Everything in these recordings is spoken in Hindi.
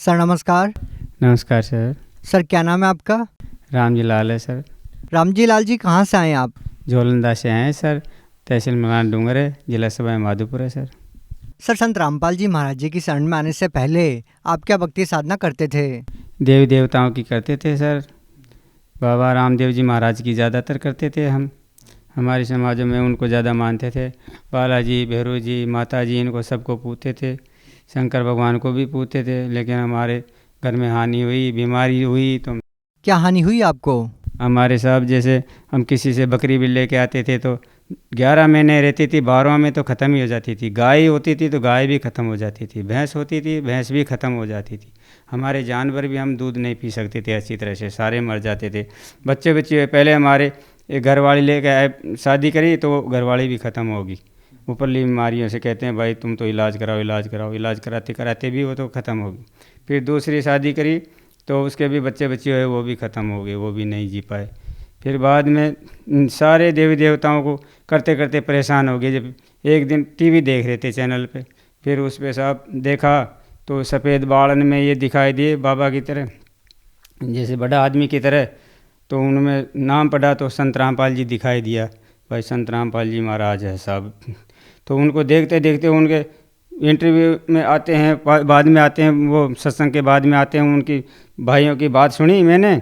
सर नमस्कार। नमस्कार सर। सर क्या नाम है आपका? रामजी लाल है सर। रामजी लाल जी कहाँ से आए हैं आप? झोलंदा से आए हैं सर। तहसील मलान डूंगर है, जिला सभा माधोपुर है सर। सर संत रामपाल जी महाराज जी की शरण में आने से पहले आप क्या भक्ति साधना करते थे? देवी देवताओं की करते थे सर। बाबा रामदेव जी महाराज की ज़्यादातर करते थे हम। हमारे समाजों में उनको ज़्यादा मानते थे। बालाजी, भैरव जी, माता जी, इनको सबको पूजते थे। शंकर भगवान को भी पूजते थे, लेकिन हमारे घर में हानि हुई, बीमारी हुई तो क्या हानि हुई आपको? हमारे साहब जैसे हम किसी से बकरी भी लेके आते थे तो 11 महीने रहती थी, 12वां में तो ख़त्म ही हो जाती थी। गाय होती थी तो गाय भी ख़त्म हो जाती थी, भैंस होती थी भैंस भी ख़त्म हो जाती थी। हमारे जानवर भी हम दूध नहीं पी सकते थे अच्छी तरह से, सारे मर जाते थे। बच्चे पहले हमारे एक घरवाली लेके आए, शादी करी तो घरवाली भी ख़त्म होगी। ऊपरली बीमारियों से कहते हैं भाई तुम तो इलाज कराओ इलाज कराओ, इलाज कराते कराते भी वो तो ख़त्म होगी। फिर दूसरी शादी करी तो उसके भी बच्चे हुए, वो भी ख़त्म हो गए, वो भी नहीं जी पाए। फिर बाद में सारे देवी देवताओं को करते करते परेशान हो गए। जब एक दिन टीवी देख रहे थे चैनल पे, फिर उस पे साहब देखा तो सफ़ेद बालन में ये दिखाई दिए बाबा की तरह, जैसे बड़ा आदमी की तरह। तो उनमें नाम पढ़ा तो संत रामपाल जी दिखाई दिया, भाई संत रामपाल जी महाराज है साहब। तो उनको देखते देखते उनके इंटरव्यू में आते हैं, बाद में आते हैं, वो सत्संग के बाद में आते हैं। उनकी भाइयों की बात सुनी मैंने,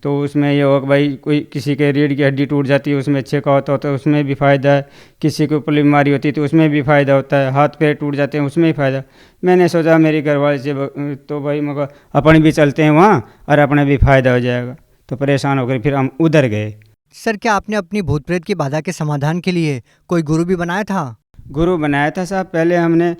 तो उसमें ये हो कि भाई कोई किसी के रीढ़ की हड्डी टूट जाती है उसमें अच्छे का होता है, उसमें भी फ़ायदा है। किसी को ऊपर बीमारी होती है तो उसमें भी फ़ायदा होता है। हाथ पैर टूट जाते हैं उसमें भी फ़ायदा। मैंने सोचा मेरी घरवाले से तो भाई मगर अपन भी चलते हैं वहाँ और अपना भी फ़ायदा हो जाएगा। तो परेशान होकर फिर हम उधर गए। सर क्या आपने अपनी भूत प्रेत की बाधा के समाधान के लिए कोई गुरु भी बनाया था? गुरु बनाया था साहब। पहले हमने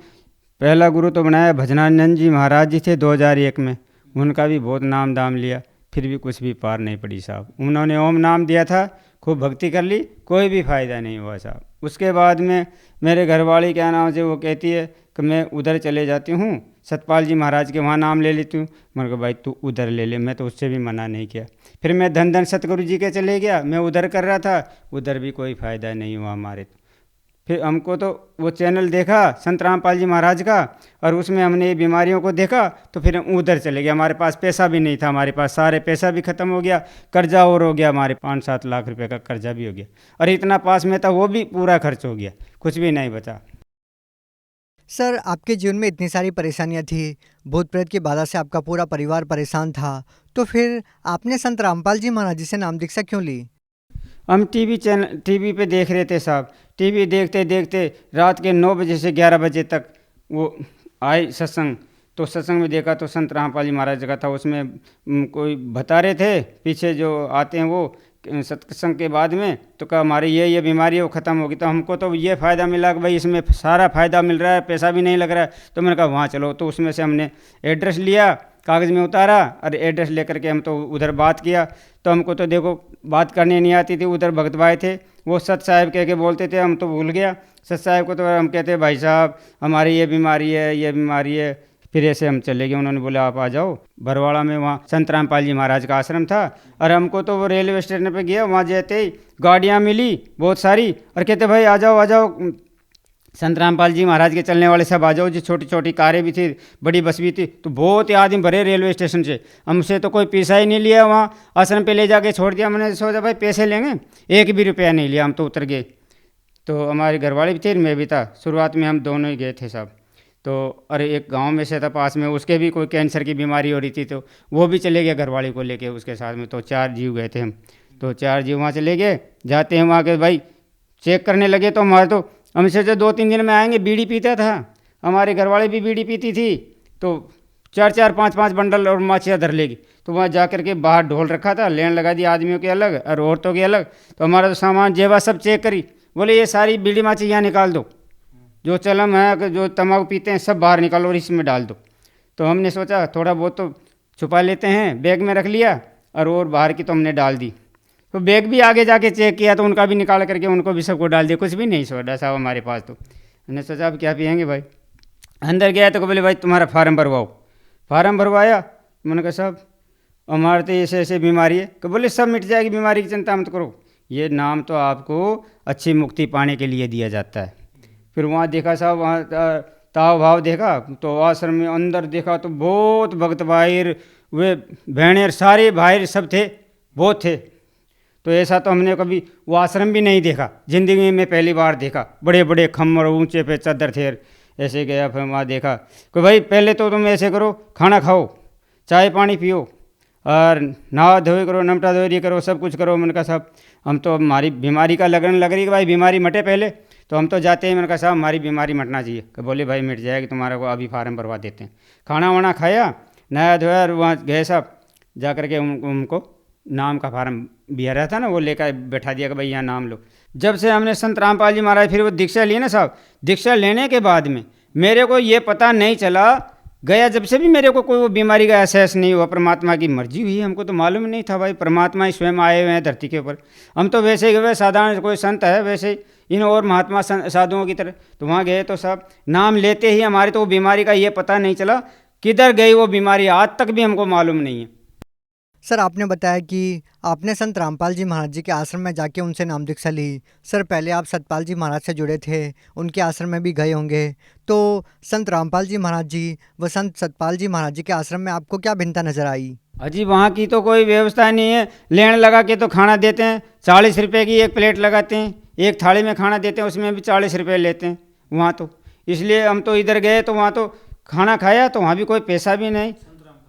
पहला गुरु तो बनाया भजनानंद जी महाराज जी थे 2001 में। उनका भी बहुत नाम दाम लिया, फिर भी कुछ भी पार नहीं पड़ी साहब। उन्होंने ओम नाम दिया था, खूब भक्ति कर ली, कोई भी फ़ायदा नहीं हुआ साहब। उसके बाद में मेरे घरवाली क्या नाम से वो कहती है कि मैं उधर चले जाती हूँ सतपाल जी महाराज के, वहाँ नाम ले लेती हूँ। मैंने कहा भाई तू उधर ले ले, मैं तो उससे भी मना नहीं किया। फिर मैं धन धन सतगुरु जी के चले गया, मैं उधर कर रहा था, उधर भी कोई फ़ायदा नहीं हुआ हमारे। फिर हमको तो वो चैनल देखा संत रामपाल जी महाराज का, और उसमें हमने ये बीमारियों को देखा, तो फिर हम उधर चले गए। हमारे पास पैसा भी नहीं था, हमारे पास सारे पैसा भी ख़त्म हो गया, कर्जा और हो गया, हमारे 5-7 लाख रुपए का कर्जा भी हो गया। और इतना पास में था वो भी पूरा खर्च हो गया, कुछ भी नहीं बचा। सर आपके जीवन में इतनी सारी परेशानियां थी, भूत प्रेत की बाधा से आपका पूरा परिवार परेशान था, तो फिर आपने संत रामपाल जी महाराज जी से नाम दीक्षा क्यों ली? हम टीवी पे देख रहे थे साहब। टीवी देखते देखते रात के 9 बजे से 11 बजे तक वो आए सत्संग। तो सत्संग में देखा तो संत रामपाल जी महाराज का था। उसमें कोई बता रहे थे पीछे जो आते हैं वो सत्संग के बाद में, तो कहा हमारी ये बीमारी है वो ख़त्म होगी। तो हमको तो ये फ़ायदा मिला कि भाई इसमें सारा फ़ायदा मिल रहा है, पैसा भी नहीं लग रहा है। तो मैंने कहा वहाँ चलो। तो उसमें से हमने एड्रेस लिया, कागज़ में उतारा और एड्रेस लेकर के हम तो उधर बात किया। तो हमको तो देखो बात करनी नहीं आती थी। उधर भगत भाई थे, वो सत साहब कह के बोलते थे, हम तो भूल गया सत साहब को। तो हम कहते भाई साहब हमारी ये बीमारी है ये बीमारी है। फिर ऐसे हम चले गए। उन्होंने बोला आप आ जाओ बरवाड़ा में, वहाँ संत रामपाल जी महाराज का आश्रम था। और हमको तो वो रेलवे स्टेशन पे गया, वहाँ जाते ही गाड़ियाँ मिली बहुत सारी, और कहते भाई आ जाओ संत रामपाल जी महाराज के चलने वाले सब आ जाओ। जो छोटी छोटी कारें भी थी, बड़ी बस भी थी, तो बहुत ही आदमी भरे रेलवे स्टेशन से। हमसे तो कोई पैसा ही नहीं लिया, वहाँ आश्रम पे ले जाके छोड़ दिया। हमने सोचा भाई पैसे लेंगे, एक भी रुपया नहीं लिया, हम तो उतर गए। तो हमारे घरवाले भी थे, मैं भी था। शुरुआत में हम दोनों ही गए थे साहब। तो अरे एक गांव में से था पास में, उसके भी कोई कैंसर की बीमारी हो रही थी, तो वो भी चले गए घरवाले को लेके उसके साथ में। तो 4 जीव गए थे हम। तो 4 जीव वहाँ चले गए। जाते हैं वहाँ के भाई चेक करने लगे, तो हमारे तो हमसे जो 2-3 दिन में आएंगे। बीड़ी पीता था, हमारे घरवाले भी बीड़ी पीती थी। तो 4-4 5-5 बंडल और माचिया धर लेगी। तो वहाँ जा कर के बाहर ढोल रखा था, लेन लगा दी आदमियों के अलग और औरतों के अलग। तो हमारा तो सामान जेवा सब चेक करी, बोले ये सारी बीड़ी माची यहाँ निकाल दो, जो चलम है जो तम्बाकू पीते हैं सब बाहर निकालो और इसमें डाल दो। तो हमने सोचा थोड़ा बहुत तो छुपा लेते हैं, बैग में रख लिया और बाहर की तो हमने डाल दी। तो बैग भी आगे जाके चेक किया तो उनका भी निकाल करके उनको भी सबको डाल दिया, कुछ भी नहीं सोडा साहब हमारे पास। तो हमने सोचा अब क्या पियेंगे भाई। अंदर गया तो बोले भाई तुम्हारा फार्म भरवाओ। फार्म भरवाया। मैंने कहा साहब हमारे तो ऐसे ऐसे बीमारी है। तो बोले सब मिट जाएगी, बीमारी की चिंता मत करो, ये नाम तो आपको अच्छी मुक्ति पाने के लिए दिया जाता है। फिर वहाँ देखा साहब, वहाँ ताव भाव देखा तो आश्रम में अंदर देखा तो बहुत भक्त भाई वे बहनेर सारे भाई सब थे, बहुत थे। तो ऐसा तो हमने कभी वो आश्रम भी नहीं देखा, जिंदगी में पहली बार देखा। बड़े बड़े खम्मर ऊंचे पे चादर थे, ऐसे गया। फिर वहाँ देखा कि भाई पहले तो तुम ऐसे करो, खाना खाओ, चाय पानी पियो और नहा धोई करो, नमटा धोई करो, सब कुछ करो। मैंने कहा साहब हम तो हमारी बीमारी का लगन लग रही कि भाई बीमारी मटे पहले, तो हम तो जाते हैं। मैंने कहा साहब हमारी बीमारी मटना चाहिए। कि बोले भाई मिट जाएगी, तुम्हारा को अभी फार्म भरवा देते हैं। खाना वाना खाया, नया धोया और वहाँ गए साहब, जा करके उनको नाम का फार्म भी आ रहा था ना, वो लेकर बैठा दिया कि भाई यहाँ नाम लो। जब से हमने संत रामपाल जी महाराज फिर वो दीक्षा ली ना साहब, दीक्षा लेने के बाद में मेरे को ये पता नहीं चला, गया जब से भी मेरे को कोई वो बीमारी का एहसास नहीं हुआ। परमात्मा की मर्जी हुई, हमको तो मालूम नहीं था भाई परमात्मा ही स्वयं आए हुए हैं धरती के ऊपर। हम तो वैसे ही गए साधारण कोई संत है वैसे ही इन और महात्मा साधुओं की तरह। तो वहाँ गए तो साहब नाम लेते ही हमारे तो वो बीमारी का ये पता नहीं चला किधर गई वो बीमारी, आज तक भी हमको मालूम नहीं है। सर आपने बताया कि आपने संत रामपाल जी महाराज जी के आश्रम में जाके उनसे नाम दीक्षा ली। सर पहले आप सतपाल जी महाराज से जुड़े थे, उनके आश्रम में भी गए होंगे, तो संत रामपाल जी महाराज जी व संत सतपाल जी महाराज जी के आश्रम में आपको क्या भिन्नता नजर आई? अजी वहाँ की तो कोई व्यवस्था नहीं है, लेन लगा के तो खाना देते हैं, 40 रुपये की एक प्लेट लगाते हैं, एक थाली में खाना देते हैं, उसमें भी 40 रुपये लेते हैं वहाँ तो। इसलिए हम तो इधर गए तो वहाँ तो खाना खाया तो वहाँ भी कोई पैसा भी नहीं।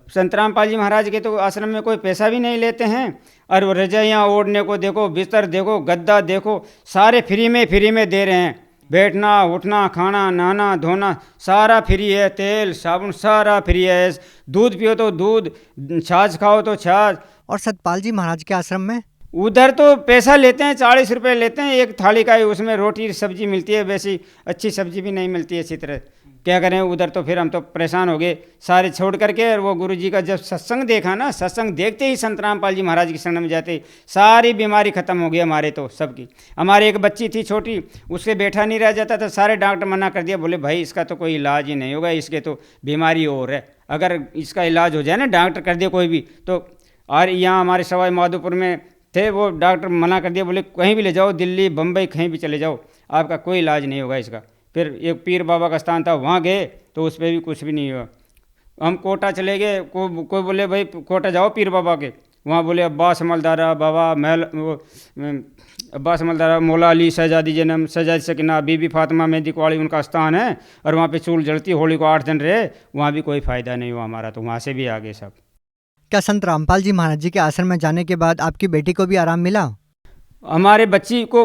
संत रामपाल जी महाराज के तो आश्रम में कोई पैसा भी नहीं लेते हैं। और वो रजाइयाँ ओढ़ने को देखो, बिस्तर देखो, गद्दा देखो, सारे फ्री में दे रहे हैं। बैठना उठना खाना नहाना धोना सारा फ्री है, तेल साबुन सारा फ्री है, दूध पियो तो दूध, छाछ खाओ तो छाछ। और सतपाल जी महाराज के आश्रम में उधर तो पैसा लेते हैं, 40 रुपये लेते हैं एक थाली का ही, उसमें रोटी सब्जी मिलती है, वैसी अच्छी सब्जी भी नहीं मिलती है अच्छी तरह। क्या करें उधर तो फिर हम तो परेशान हो गए सारे छोड़ करके। और वो गुरुजी का जब सत्संग देखा ना, सत्संग देखते ही संत रामपाल जी महाराज की शरण में जाते ही सारी बीमारी खत्म हो गई हमारे तो सबकी। हमारी एक बच्ची थी छोटी, उससे बैठा नहीं रह जाता था, सारे डॉक्टर मना कर दिया, बोले भाई इसका तो कोई इलाज ही नहीं होगा, इसके तो बीमारी और है, अगर इसका इलाज हो जाए ना डॉक्टर कर दिया कोई भी तो। और यहाँ हमारे सवाई माधोपुर में थे, वो डॉक्टर मना कर दिया, बोले कहीं भी ले जाओ, दिल्ली बम्बई कहीं भी चले जाओ, आपका कोई इलाज नहीं होगा इसका। फिर एक पीर बाबा का स्थान था, वहाँ गए तो उस पर भी कुछ भी नहीं हुआ। हम कोटा चले गए, कोई बोले भाई कोटा जाओ पीर बाबा के, वहाँ बोले अब्बास समलदारा बाबा महल, वो अब्बास समलदारा मौला अली शहजादी जन्म शहजादी सकीना बीबी फातिमा मेहंदी कुआड़ी उनका स्थान है, और वहाँ पे चूल जलती, होली को 8 दिन रहे, वहाँ भी कोई फ़ायदा नहीं हुआ हमारा, तो वहाँ से भी आ गए सब। क्या संत रामपाल जी महाराज जी के आश्रम में जाने के बाद आपकी बेटी को भी आराम मिला? हमारे बच्ची को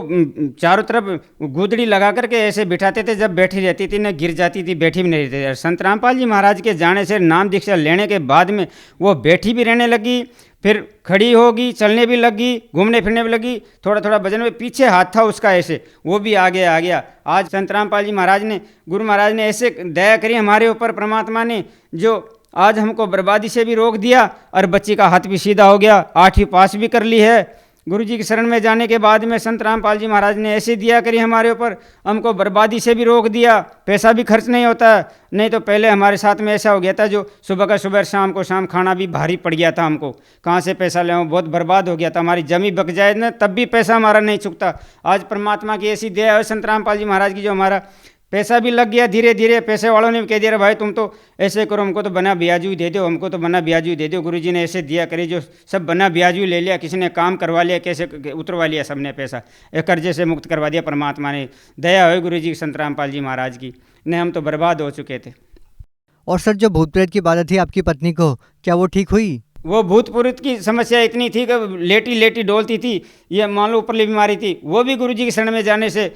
चारों तरफ गुदड़ी लगा करके ऐसे बिठाते थे, जब बैठी रहती थी ना गिर जाती थी, बैठी भी नहीं रहती थी। संत रामपाल जी महाराज के जाने से नाम दीक्षा लेने के बाद में वो बैठी भी रहने लगी, फिर खड़ी होगी, चलने भी लगी, घूमने फिरने भी लगी, थोड़ा थोड़ा वजन में पीछे हाथ था उसका ऐसे, वो भी आगे आ गया। आज संत रामपाल जी महाराज ने, गुरु महाराज ने ऐसे दया करी हमारे ऊपर, परमात्मा ने, जो आज हमको बर्बादी से भी रोक दिया और बच्ची का हाथ भी सीधा हो गया, 8वीं पास भी कर ली है। गुरु जी की शरण में जाने के बाद में संत रामपाल जी महाराज ने ऐसी दिया करी हमारे ऊपर, हमको बर्बादी से भी रोक दिया, पैसा भी खर्च नहीं होता। नहीं तो पहले हमारे साथ में ऐसा हो गया था, जो सुबह का सुबह शाम को शाम खाना भी भारी पड़ गया था हमको, कहाँ से पैसा ले, बहुत बर्बाद हो गया था, हमारी जमी बक जाए ना तब भी पैसा हमारा नहीं चुकता। आज परमात्मा की ऐसी दया है संत रामपाल जी महाराज की, जो हमारा पैसा भी लग गया धीरे धीरे। पैसे वालों ने भी कह दिया भाई तुम तो ऐसे करो, हमको तो बना ब्याजू दे दो, हमको तो बना ब्याजू दे दो। गुरुजी ने ऐसे दिया करी, जो सब बना ब्याजू ले लिया, किसी ने काम करवा लिया, कैसे उतरवा लिया सबने पैसा, एक कर्जे से मुक्त करवा दिया। परमात्मा ने दया हुई गुरुजी संत रामपाल जी महाराज की, नहीं हम तो बर्बाद हो चुके थे। और सर जो भूत प्रेत की बाधा थी आपकी पत्नी को, क्या वो ठीक हुई? वो भूत प्रेत की समस्या इतनी थी कि लेटी लेटी डोलती थी, ये मान लो ऊपरली बीमारी थी, वो भी गुरुजी की शरण में जाने से,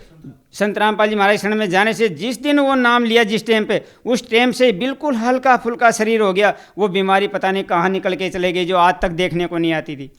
संत रामपाल जी महाराज शरण में जाने से, जिस दिन वो नाम लिया जिस टाइम पे, उस टाइम से बिल्कुल हल्का फुल्का शरीर हो गया। वो बीमारी पता नहीं कहाँ निकल के चले गई, जो आज तक देखने को नहीं आती थी।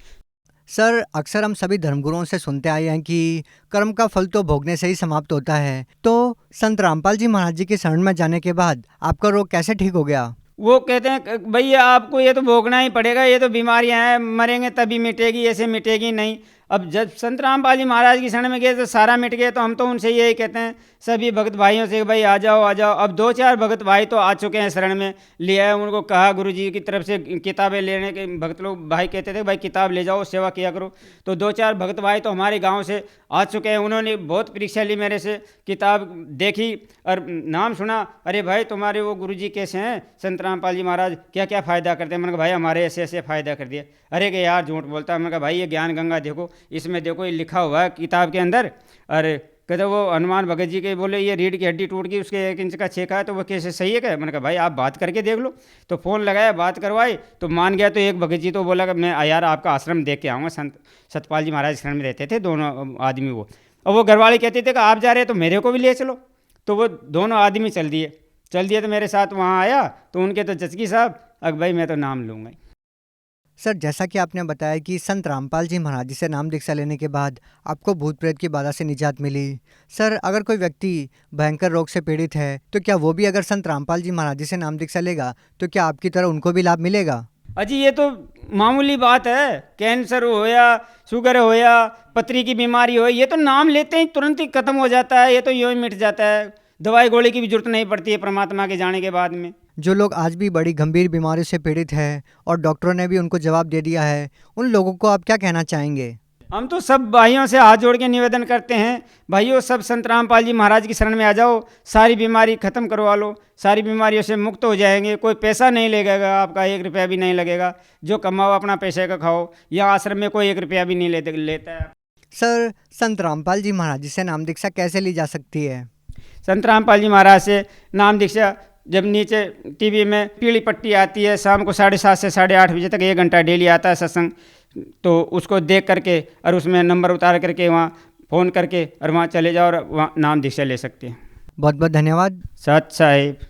सर अक्सर हम सभी धर्मगुरुओं से सुनते आए हैं कि कर्म का फल तो भोगने से ही समाप्त होता है, तो संत रामपाल जी महाराज जी की शरण में जाने के बाद आपका रोग कैसे ठीक हो गया? वो कहते हैं भैया आपको ये तो भोगना ही पड़ेगा, ये तो बीमारियां हैं, मरेंगे तभी मिटेगी, ऐसे मिटेगी नहीं। अब जब संत रामपाल जी महाराज की शरण में गए तो सारा मिट गया। तो हम तो उनसे यही कहते हैं सभी भगत भाइयों से, भाई आ जाओ आ जाओ। अब 2-4 भगत भाई तो आ चुके हैं शरण में, लिया है, उनको कहा गुरु जी की तरफ से किताबें लेने के, भगत लोग भाई कहते थे भाई किताब ले जाओ सेवा किया करो। तो 2-4 भगत भाई तो हमारे गाँव से आ चुके हैं, उन्होंने बहुत परीक्षा ली मेरे से, किताब देखी और नाम सुना, अरे भाई तुम्हारे वो गुरु जी कैसे हैं संत रामपाल जी महाराज, क्या क्या फ़ायदा करते हैं। मैंने कहा भाई हमारे ऐसे ऐसे फ़ायदा कर दिए। अरे कि यार झूठ बोलता है। मैंने कहा भाई ये ज्ञान गंगा देखो, इसमें देखो ये लिखा हुआ है किताब के अंदर। अरे कहते वो हनुमान भगत जी के बोले ये रीढ़ की हड्डी टूट गई, उसके 1 इंच का छेका है, तो वो कैसे सही है क्या। मैंने कहा भाई आप बात करके देख लो। तो फ़ोन लगाया, बात करवाई तो मान गया। तो एक भगत जी तो बोला कि मैं यार आपका आश्रम देख के आऊँगा। संत सतपाल जी महाराज शरण में रहते थे दोनों आदमी वो, और वो घरवाले कहते थे कि आप जा रहे हैं तो मेरे को भी ले चलो। तो वो दोनों आदमी चल दिए तो मेरे साथ वहाँ आया। तो उनके तो जचकी साहब, अब भाई मैं तो नाम लूँगा। सर जैसा कि आपने बताया कि संत रामपाल जी महाराज जी से नाम दीक्षा लेने के बाद आपको भूत प्रेत की बाधा से निजात मिली। सर अगर कोई व्यक्ति भयंकर रोग से पीड़ित है तो क्या वो भी अगर संत रामपाल जी महाराज जी से नाम दीक्षा लेगा तो क्या आपकी तरह उनको भी लाभ मिलेगा? अजी ये तो मामूली बात है, कैंसर हो या शुगर हो या पथरी की बीमारी हो, ये तो नाम लेते ही तुरंत ही खत्म हो जाता है, ये तो यूँ ही मिट जाता है। दवाई गोली की भी जरूरत नहीं पड़ती है परमात्मा के जाने के बाद में। जो लोग आज भी बड़ी गंभीर बीमारियों से पीड़ित हैं और डॉक्टरों ने भी उनको जवाब दे दिया है, उन लोगों को आप क्या कहना चाहेंगे? हम तो सब भाइयों से हाथ जोड़ के निवेदन करते हैं, भाइयों सब संत रामपाल जी महाराज की शरण में आ जाओ, सारी बीमारी खत्म करवा लो, सारी बीमारियों से मुक्त हो जाएंगे। कोई पैसा नहीं लगेगा आपका, 1 रुपया भी नहीं लगेगा। जो कमाओ अपना पैसे का खाओ। यहाँ आश्रम में कोई 1 रुपया भी नहीं लेता है। सर संत रामपाल जी महाराज जी से नाम दीक्षा कैसे ली जा सकती है? संत रामपाल जी महाराज से नाम दीक्षा जब नीचे टीवी में पीली पट्टी आती है, शाम को 7:30 से 8:30 बजे तक 1 घंटा डेली आता है सत्संग, तो उसको देख करके और उसमें नंबर उतार करके वहाँ फ़ोन करके और वहाँ चले जाओ और वहाँ नाम दीक्षा ले सकते हैं। बहुत बहुत धन्यवाद। सत साहिब।